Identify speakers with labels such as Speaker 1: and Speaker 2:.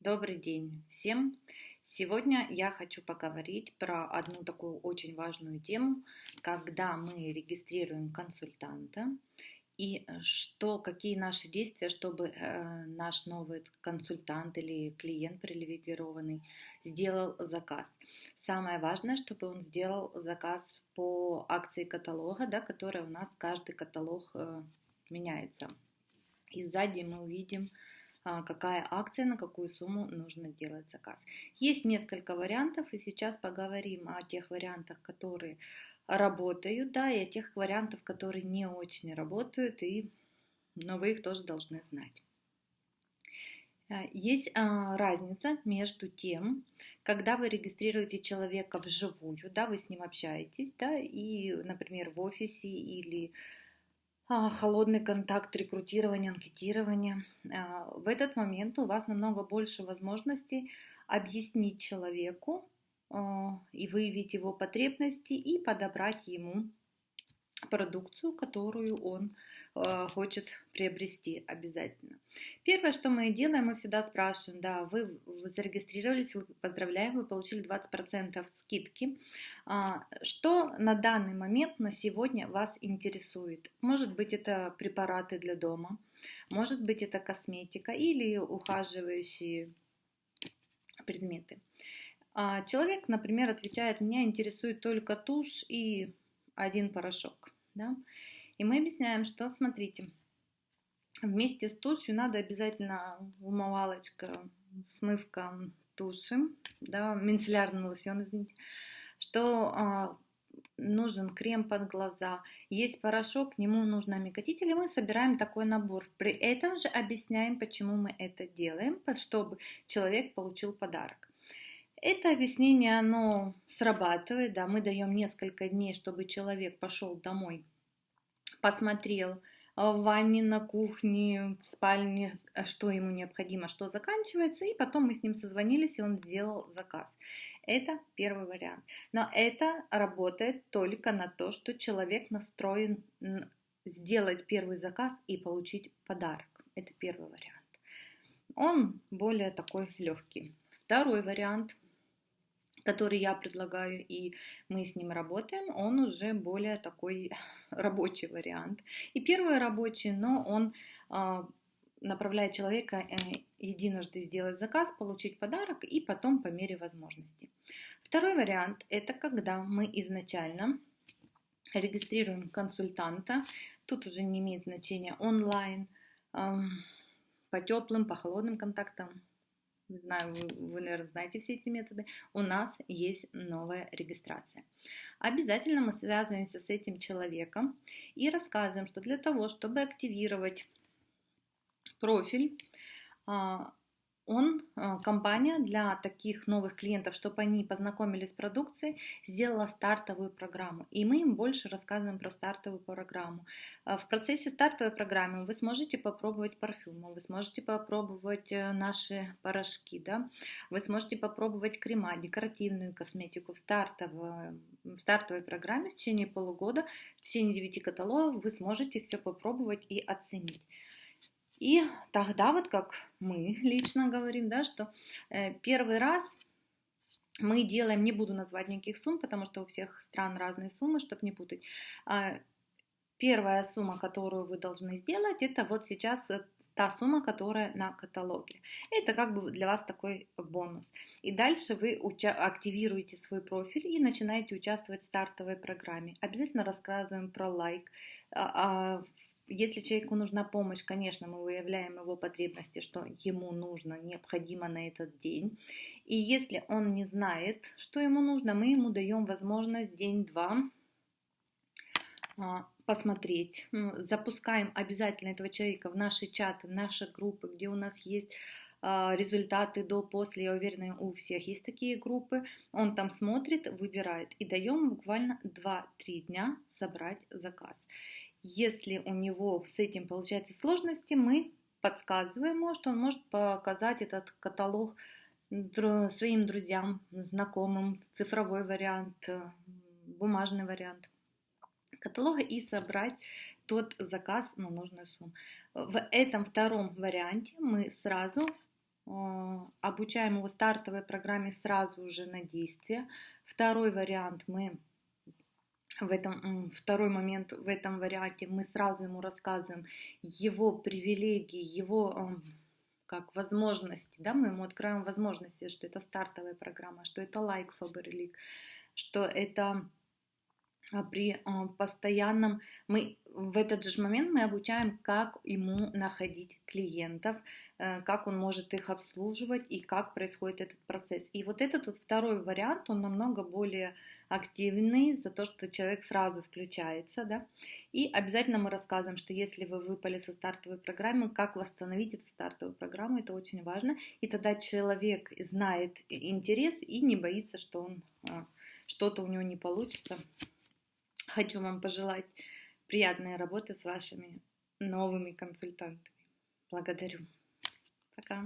Speaker 1: Добрый день всем! Сегодня я хочу поговорить про одну такую очень важную тему, когда мы регистрируем консультанта и какие наши действия, чтобы наш новый консультант или клиент привилегированный сделал заказ. Самое важное, чтобы он сделал заказ по акции каталога, да, которая у нас каждый каталог меняется. И сзади мы увидим, какая акция, на какую сумму нужно делать заказ. Есть несколько вариантов, и сейчас поговорим о тех вариантах, которые работают, да, и о тех вариантах, которые не очень работают, но вы их тоже должны знать. Есть разница между тем, когда вы регистрируете человека вживую, да, вы с ним общаетесь, да, и, например, в офисе или холодный контакт, рекрутирование, анкетирование. В этот момент у вас намного больше возможностей объяснить человеку и выявить его потребности и подобрать ему продукцию, которую он хочет приобрести обязательно. Первое, что мы делаем, мы всегда спрашиваем, да, вы зарегистрировались, вы, поздравляем, вы получили 20% скидки. Что на данный момент, на сегодня вас интересует? Может быть, это препараты для дома, может быть, это косметика или ухаживающие предметы. Человек, например, отвечает, меня интересует только тушь и один порошок. Да? И мы объясняем, что, смотрите, вместе с тушью надо обязательно умывалочка, смывка туши, да, мицеллярный лосьон, извините, что нужен крем под глаза, есть порошок, к нему нужен омекотитель, и мы собираем такой набор. При этом же объясняем, почему мы это делаем, чтобы человек получил подарок. Это объяснение, оно срабатывает, да, мы даем несколько дней, чтобы человек пошел домой, посмотрел в ванне, на кухне, в спальне, что ему необходимо, что заканчивается, и потом мы с ним созвонились, и он сделал заказ. Это первый вариант. Но это работает только на то, что человек настроен сделать первый заказ и получить подарок. Это первый вариант. Он более такой легкий. Второй вариант, который я предлагаю, и мы с ним работаем, он уже более такой рабочий вариант. И первый рабочий, но он направляет человека единожды сделать заказ, получить подарок и потом по мере возможности. Второй вариант – это когда мы изначально регистрируем консультанта, тут уже не имеет значения онлайн, по теплым, по холодным контактам. Не знаю, вы, наверное, знаете все эти методы. У нас есть новая регистрация. Обязательно мы связываемся с этим человеком и рассказываем, что для того, чтобы активировать профиль, компания для таких новых клиентов, чтобы они познакомились с продукцией, сделала стартовую программу. И мы им больше рассказываем про стартовую программу. В процессе стартовой программы вы сможете попробовать парфюмы, вы сможете попробовать наши порошки, да? Вы сможете попробовать крема, декоративную косметику в стартовой программе в течение полугода, в течение 9 каталогов вы сможете все попробовать и оценить. И тогда вот как мы лично говорим, да, что первый раз мы делаем, не буду назвать никаких сумм, потому что у всех стран разные суммы, чтобы не путать. Первая сумма, которую вы должны сделать, это вот сейчас та сумма, которая на каталоге. Это как бы для вас такой бонус. И дальше вы активируете свой профиль и начинаете участвовать в стартовой программе. Обязательно рассказываем про лайк. Если человеку нужна помощь, конечно, мы выявляем его потребности, что ему нужно, необходимо на этот день. И если он не знает, что ему нужно, мы ему даем возможность день-два посмотреть. Запускаем обязательно этого человека в наши чаты, в наши группы, где у нас есть результаты до-после, я уверена, у всех есть такие группы. Он там смотрит, выбирает. И даем буквально 2-3 дня собрать заказ. Если у него с этим получаются сложности, мы подсказываем ему, что он может показать этот каталог своим друзьям, знакомым, цифровой вариант, бумажный вариант каталога и собрать тот заказ на нужную сумму. В этом втором варианте мы сразу обучаем его стартовой программе сразу же на действие. Второй вариант второй момент в этом варианте мы сразу ему рассказываем его привилегии, его как возможности, да, мы ему открываем возможности, что это стартовая программа, что это Like Faberlic, что это при постоянном, мы в этот же момент мы обучаем, как ему находить клиентов, как он может их обслуживать и как происходит этот процесс. И вот этот вот второй вариант, он намного более активный, за то, что человек сразу включается, да, и обязательно мы рассказываем, что если вы выпали со стартовой программы, как восстановить эту стартовую программу, это очень важно, и тогда человек знает интерес и не боится, что что-то у него не получится. Хочу вам пожелать приятной работы с вашими новыми консультантами. Благодарю. Пока.